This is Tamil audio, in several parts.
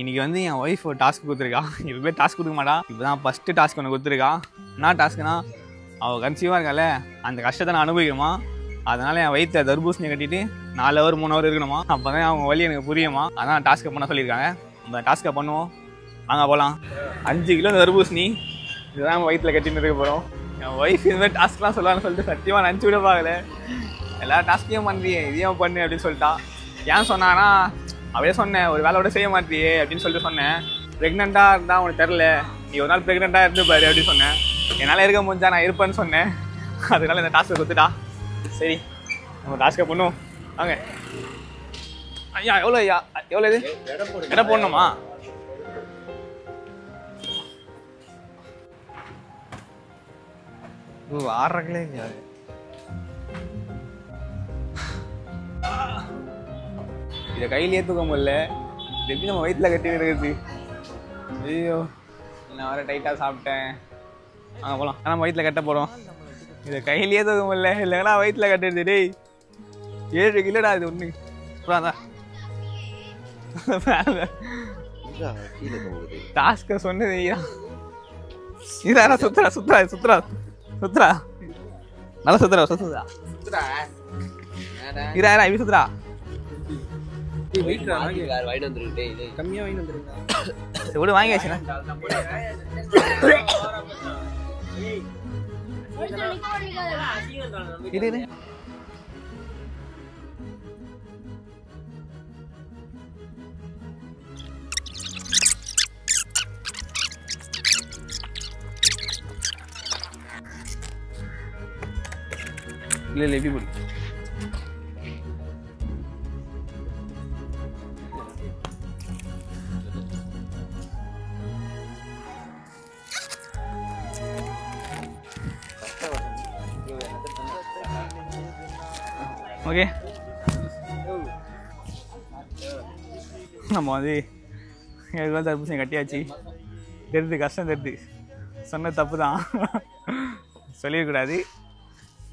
இன்னைக்கு வந்து என் ஒய்ஃப் ஒரு டாஸ்க் கொடுத்துருக்கா. எப்பவுமே டாஸ்க் கொடுக்க மாட்டா. இப்போதான் ஃபஸ்ட்டு டாஸ்க் ஒன்று கொடுத்துருக்கா. என்ன டாஸ்க்குனா, அவள் கன்சீவாக இருக்கால, அந்த கஷ்டத்தை நான் அனுபவிக்கணுமா. அதனால் என் வயிற்றை தர்பூசணியை கட்டிட்டு 4 ஹவர் 3 ஹவர் இருக்கணுமா. அப்போ தான் அவங்க வழி எனக்கு புரியுமா. அதான் டாஸ்க்கை பண்ண சொல்லியிருக்காங்க. அந்த டாஸ்க்கை பண்ணுவோம், வாங்க போகலாம். 5 கிலோ தர்பூசணி இதுதான் நம்ம வயிற்றில் கட்டின்னு இருக்க போகிறோம். என் ஒய்ஃப் இதுமாதிரி டாஸ்க்லாம் சொல்லலாம்னு சொல்லிட்டு சத்தியமாக நினச்சி விட பார்க்கல. எல்லா டாஸ்க்கையும் பண்ணுறியே, இதையும் பண்ணு அப்படின்னு சொல்லிட்டா. ஏன் சொன்னான்னா, அப்படியே சொன்னேன், ஒரு வேலையோட செய்ய மாட்டியே அப்படின்னு சொல்லிட்டு சொன்னேன். ப்ரெக்னெண்ட்டாக இருந்தால் உனக்கு தெரில, நீ ஒரு நாள் ப்ரெக்னெண்ட்டாக இருந்து பாரு அப்படின்னு சொன்னேன். என்னால் இருக்க முடிஞ்சா நான் இருப்பேன்னு சொன்னேன். அதனால இந்த டாஸ்க்கை கொடுத்துட்டா. சரி, நம்ம டாஸ்க்கை பண்ணுவோம் வாங்க. ஐயா எவ்வளோ ஐயா, எவ்வளோ இது எடை போடணுமா? ஓ 6.5 கிலோ இல்லையா? இதை கையிலேயே தூக்க முடியல. இது எப்படி நம்ம வயிற்றில் கட்டி இருக்குது? ஐயோ, நான் வேறு டைட்டாக சாப்பிட்டேன். போகலாம், நம்ம வயிற்றில் கட்ட போகிறோம். இதை கையிலேயே தூக்க முடியல, இல்லைங்களா வயிற்றில் கட்டிடுது. டேய் 7 கிலோடா இது ஒன்று. அப்புறம் டாஸ்கை சொன்னது இதாரா? சுத்துறா சுத்துறா சுத்துறா சுத்துறா நல்லா சுத்துறா சுத்துறா இதாரா இப்படி சுத்துறா. கம்மியா வாங்கி வந்துருங்க, வாங்கி வச்சுனா இது இல்லை எப்படி போடு. ஓகே, நம்ம வந்து எதுவும் தர்பூசணி கட்டியாச்சு. தெரியுது, கஷ்டம் தெரியுது. சொன்ன தப்பு தான், சொல்லிடக்கூடாது.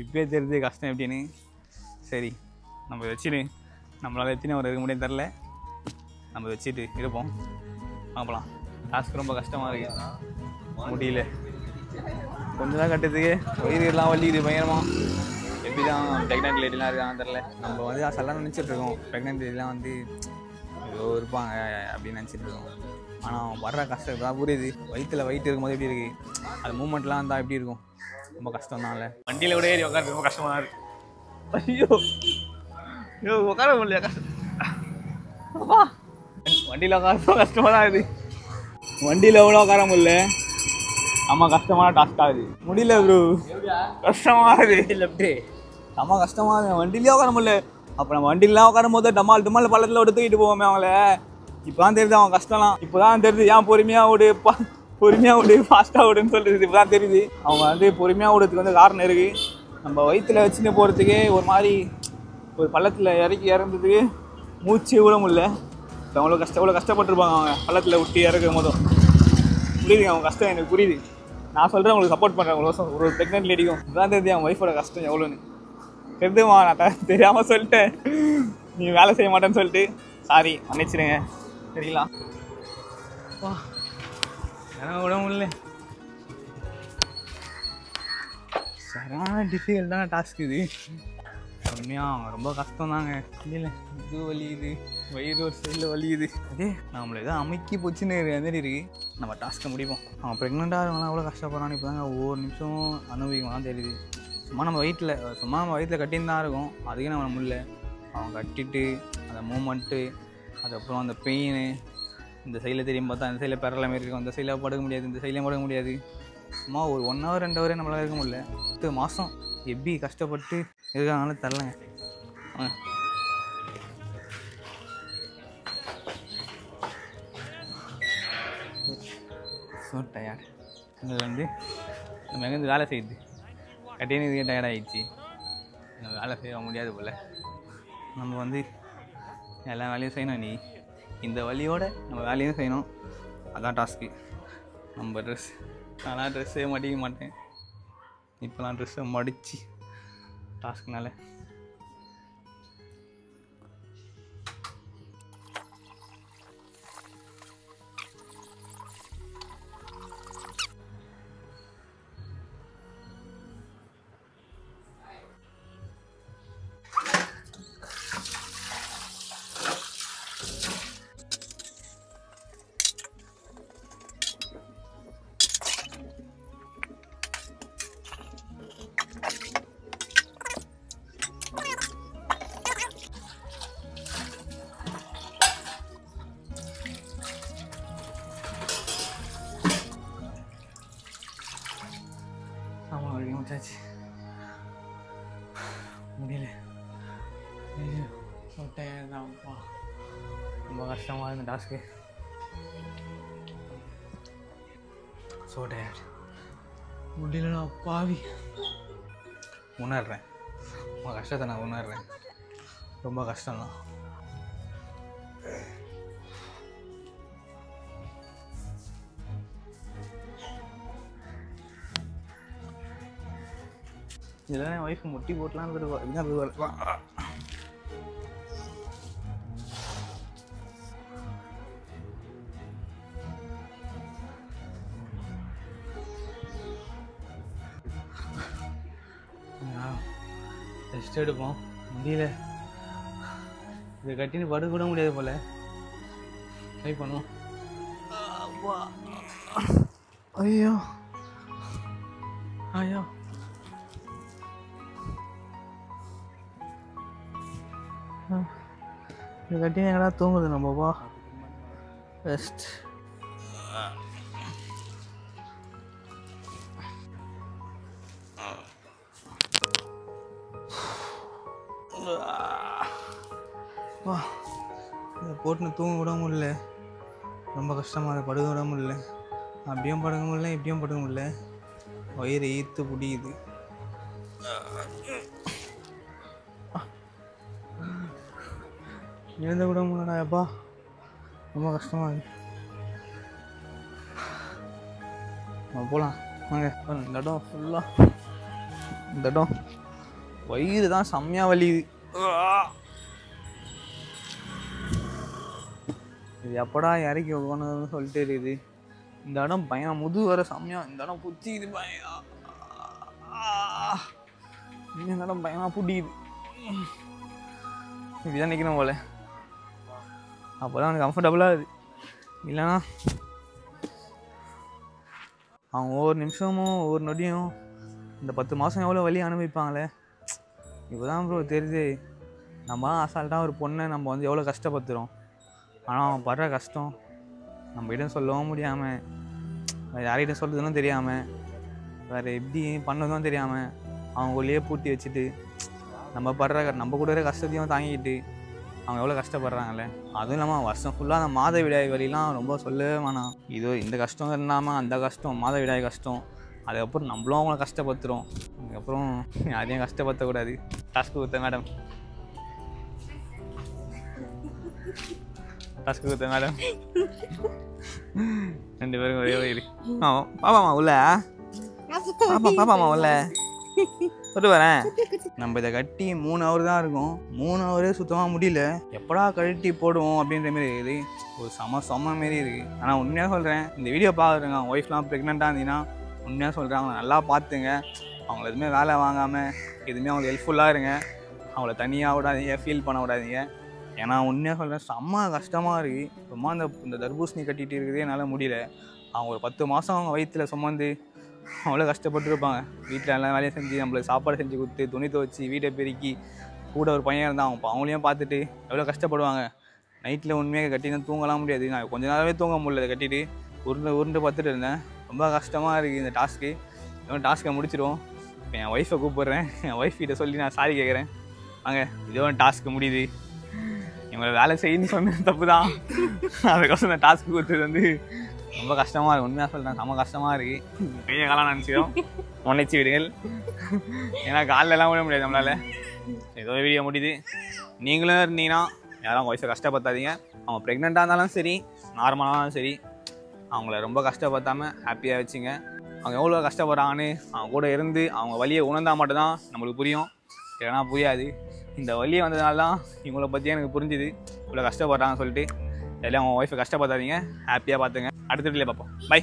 இப்போயே தெரியுது கஷ்டம் எப்படின்னு. சரி, நம்ம வச்சுட்டு நம்மளால் எத்தனை ஒரு இருக்க முடியும் தெரில. நம்ம வச்சுட்டு இருப்போம், பார்க்கலாம். டாஸ்க் ரொம்ப கஷ்டமாக இருக்குது, முடியல. கொஞ்சம் தான் கட்டுறதுக்கு வயிறுலாம் வலிக்குது பயங்கரமாக. எப்படி தான் ப்ரெக்னென்ட் லேடிலாம் இருக்காங்க தெரில. நம்ம வந்து அசெல்லாம் நினச்சிட்ருக்கோம் ப்ரெக்னென்ட் லேடிலாம் வந்து ஏதோ இருப்பாங்க அப்படின்னு நினச்சிட்ருக்கோம். ஆனால் வர்ற கஷ்டம் தான் புரியுது. வயிற்றில் வெயிட் இருக்கும்போது எப்படி இருக்குது, அது மூமெண்ட்லாம் இருந்தால் எப்படி இருக்கும். ரொம்ப கஷ்டம் தான். இல்லை வண்டியில் கூட ஏறி உட்காந்து ரொம்ப கஷ்டமாக தான் இருக்குது. ஐயோ ஐயோ உட்கார முடியல, கஷ்டம். வண்டியில் உட்கார கஷ்டமாக தான் இருக்குது. வண்டியில் எவ்வளோ உட்கார முடியல. ஆமாம், கஷ்டமான டாஸ்க் ஆகுது. முடியல ப்ரோ, கஷ்டமாக இருக்குது. இல்லை அப்படி செம்ம கஷ்டமாக இருக்குது. வண்டியிலே உட்கார முடியல. அப்போ நம்ம வண்டியிலாம் உட்காரும் போது டமால் டமால் பள்ளத்தில் விட்டு தூக்கிட்டு போவோமே அவங்கள. இப்போ தான் தெரியுது அவன் கஷ்டம்லாம். இப்போ தான் தெரியுது ஏன் பொறுமையாக விடு, பொறுமையாக விடு, ஃபாஸ்ட்டாக விடுன்னு சொல்லிட்டு இப்போ தான் தெரியுது. அவங்க வந்து பொறுமையாக விடுறதுக்கு வந்து காரணம் இருக்குது. நம்ம வயிற்றில் வச்சுன்னு போகிறதுக்கே ஒரு மாதிரி ஒரு பள்ளத்தில் இறந்ததுக்கு மூச்சு விட முடியல. இப்போ எவ்வளோ கஷ்டப்பட்டுருப்பாங்க அவங்க பள்ளத்தில் விட்டு இறக்கும் போதும். புரியுதுங்க அவங்க கஷ்டம், எனக்கு புரியுது. நான் சொல்கிறேன், உங்களுக்கு சப்போர்ட் பண்ணுறேன். ஒரு ப்ரெக்னென்ட் லேடிக்கும் இதுதான் தெரியுது அவங்க ஒய்ஃபோட கஷ்டம் எவ்வளோன்னு. தெரிஞ்சுமா, நான் தெரியாமல் சொல்லிட்டேன். நீ வேலை செய்ய மாட்டேன்னு சொல்லிட்டு சாரி, மன்னிச்சிடுங்க. சரிங்களா? வா, எனக்கு விட முடியல. சரியான டிஃபிகல்ட்டான டாஸ்க் இது. உண்மையாக ரொம்ப கஷ்டம் தாங்க. இல்லை இது வலியுது, வயிறு ஒரு சைடில் வலியுது. அதே நம்மளை எதாவது அமுக்கி போச்சுன்னு மாதிரி இருக்குது. நம்ம டாஸ்க்கை முடிப்போம். அவன் ப்ரெக்னெண்ட்டாக இருக்கவங்களாம் எவ்வளோ கஷ்டப்படுறான்னு இப்போ தாங்க ஒவ்வொரு நிமிஷம் அனுபவிக்கலாம் தெரியுது. சும்மா நம்ம வயிற்றில் கட்டின்னு தான் இருக்கும், அதுக்கே நம்ம முடியல. அவன் கட்டிட்டு அந்த மூமெண்ட்டு, அதுக்கப்புறம் அந்த பெயின், இந்த சைடில் தெரியும் பார்த்தா அந்த சைடில் பெறல மாரி இருக்கும், அந்த சைடில் படுக்க முடியாது, இந்த சைட்லேயும் படுக்க முடியாது. சும்மா ஒரு 1 ஹவர் 2 ஹவரே நம்மளால் இருக்க முடியல. 10 மாதம் எப்படி கஷ்டப்பட்டு இருக்காங்கனால தரலங்க. So tired. இதில் வந்து நம்ம எங்கேருந்து வேலை செய்யுது கட்டின்னு இதுக்கே டயர்டாகிடுச்சு. நம்ம வேலை செய்ய முடியாது போல். நம்ம வந்து எல்லா வேலையும் செய்யணும். நீ இந்த வழியோடு நம்ம வேலையும் செய்யணும். அதான் டாஸ்க்கு. நம்ம நான்லாம் ட்ரெஸ்ஸே மடிக்க மாட்டேன். இப்போலாம் ட்ரெஸ்ஸை மடித்து டாஸ்க்னால முடிச்சாச்சு. முடியல. சொட்டையாப்பா, ரொம்ப கஷ்டமாக இருந்த டாஸ்க்கு. சொட்டையாடு முடியலண்ணா பாவி. உணர்றேன் உங்கள் கஷ்டத்தை, நான் உணர்றேன். ரொம்ப கஷ்டம்தான். இதெல்லாம் என் ஒய்ஃப் முட்டி போட்டலான்னு போயிடுவா. ரெஸ்ட் எடுப்போம். முடியல, இதை கட்டின்னு படுக்க கூட முடியாது போல. ட்ரை பண்ணுவோம். ஐயோ ஐயோ, இதை கட்டி எங்கடா தூங்குது நம்மப்பா. ரெஸ்ட். வா, இதை போட்டுன்னு தூங்க விட முடியல. ரொம்ப கஷ்டமாக அதை படுக்க விட முடியல. அப்படியும் படுக்க முடியல, இப்படியும் படுக்க முடியல. வயிறு ஈர்த்து பிடிக்குது. எழுந்த விட முடியலடா எப்பா, ரொம்ப கஷ்டமாக இருக்கு. போகலாம் வாங்க. இந்த இடம் ஃபுல்லாக, இந்த இடம் வயிறு தான் செம்மையாக வலியுது. இது எப்படா இறக்கி வைக்கணும்னு சொல்லிட்டு இருக்குது. இந்த இடம் பயம், முது வர செம்மையாக இந்த இடம் புத்திக்குது. பயம், இந்த இடம் பயமாக புட்டிக்குது. இப்படிதான் நிற்கணும் போல, அப்போ தான் எனக்கு கம்ஃபர்டபுளாக இருக்குது. இல்லைன்னா அவங்க ஒவ்வொரு நிமிஷமும் ஒவ்வொரு நொடியும் இந்த 10 மாதம் எவ்வளோ வலி அனுபவிப்பாங்களே. இப்போ தான் ப்ரோ தெரியுது, நம்ம அசால்ட்டாக ஒரு பொண்ணை நம்ம வந்து எவ்வளோ கஷ்டப்படுத்துகிறோம். ஆனால் அவன் படுற கஷ்டம் நம்மகிட்ட சொல்லவும் முடியாமல், வேறு யார்கிட்ட சொல்கிறதுன்னு தெரியாமல், வேறு எப்படி பண்ணதும் தெரியாமல், அவங்களே பூட்டி வச்சுட்டு நம்ம கூட இருக்கிற கஷ்டத்தையும் தாங்கிக்கிட்டு அவங்க எவ்வளோ கஷ்டப்படுறாங்களே. அதுவும் இல்லாமல் வருஷம் ஃபுல்லாக அந்த மாதவிடாய் வலிலாம் ரொம்ப சொல்லவே வேணாம். இதோ இந்த கஷ்டம் இல்லாமல் அந்த கஷ்டம், மாதவிடாய் கஷ்டம். அதுக்கப்புறம் நம்மளும் அவங்கள கஷ்டப்படுத்துகிறோம். அதுக்கப்புறம் யாரையும் கஷ்டப்படுத்தக்கூடாது. டாஸ்க்கு கொடுத்த மேடம், டாஸ்க்கு கொடுத்த மேடம், 2 பேரும் ஒரே வயிறு. பாப்பாமா உள்ள, பாப்பாமா உள்ள சொல்லிட்டு வரேன். நம்ம இதை கட்டி 3 ஹவர் தான் இருக்கும். 3 ஹவரே சுத்தமாக முடியல. எப்படா கழட்டி போடுவோம் அப்படின்ற மாரி இருக்குது. ஒரு செம்ம மாரி இருக்குது. ஆனால் உண்மையாக சொல்கிறேன், இந்த வீடியோ பார்க்குறேங்க, அவங்க ஒய்ஃப்லாம் ப்ரெக்னெண்ட்டாக இருந்தீங்கன்னா உண்மையாக சொல்கிறேன், அவங்க நல்லா பார்த்துங்க. அவங்கள எதுவுமே வேலை வாங்காமல் எதுவுமே அவங்களுக்கு ஹெல்ப்ஃபுல்லாக இருங்க. அவங்கள தனியாக விடாதீங்க, ஃபீல் பண்ண விடாதீங்க. ஏன்னா உண்மையாக சொல்கிறேன், செம்ம கஷ்டமாக இருக்குது. சும்மா இந்த தர்பூசணி கட்டிகிட்டு இருக்கிறதே என்னால் முடியல. அவங்க ஒரு 10 மாதம் அவங்க வயிற்றில் சுமந்து அவ்வளோ கஷ்டப்பட்டுருப்பாங்க. வீட்டில் எல்லாம் வேலையும் செஞ்சு நம்மளுக்கு சாப்பாடு செஞ்சு கொடுத்து, துணி துவச்சி, வீட்டை பெருக்கி, கூட ஒரு பையன் இருந்தால் அவங்களையும் பார்த்துட்டு எவ்வளோ கஷ்டப்படுவாங்க. நைட்டில் உண்மையாக கட்டினா தூங்கலாம் முடியாது. நான் கொஞ்ச நேரமே தூங்க முடியல. இதை கட்டிட்டு உருண்டு பார்த்துட்டு இருந்தேன். ரொம்ப கஷ்டமாக இருக்குது இந்த டாஸ்க்கு. டாஸ்க்கை முடிச்சிடுவோம். இப்போ என் ஒய்ஃபை கூப்பிட்றேன். என் ஒய்ஃப் கிட்ட சொல்லி நான் சாரி கேட்குறேன். வாங்க, இதோ டாஸ்க்கு முடியுது. இவங்களை வேலை செய்யணும்னு சொன்ன தப்பு தான். அதுக்கோசம் இந்த டாஸ்க்கு கொடுத்தது வந்து ரொம்ப கஷ்டமாக இருக்குது. உண்மையாக சொல்கிறேன், செம்ம கஷ்டமாக இருக்குது. பெரிய காலம் நினச்சிடும், முன்னைச்சி விடுங்கள். ஏன்னா காலிலலாம் விட முடியாது நம்மளால். ஏதோ வீடியோ முடியுது. நீங்களும் இருந்தீங்கன்னா யாரும் அவங்க ஒய்ஃபை கஷ்டப்படுத்தாதீங்க. அவங்க ப்ரெக்னெண்ட்டாக இருந்தாலும் சரி, நார்மலாக இருந்தாலும் சரி, அவங்கள ரொம்ப கஷ்டப்படுத்தாமல் ஹாப்பியாக வச்சுங்க. அவங்க எவ்வளோ கஷ்டப்படுறாங்கன்னு அவங்க கூட இருந்து அவங்க வலியை உணர்ந்தால் மட்டும்தான் நம்மளுக்கு புரியும். இல்லைனா புரியாது. இந்த வலியை வந்ததுனால தான் இவங்கள பற்றி எனக்கு புரிஞ்சுது, இவ்வளோ கஷ்டப்படுறாங்கன்னு சொல்லிட்டு. எல்லாம் அவங்க ஒய்ஃபை கஷ்டப்படுத்தாதீங்க, ஹாப்பியாக பார்த்துங்க. அடுத்த வீடியோவில் பார்ப்போம். பை.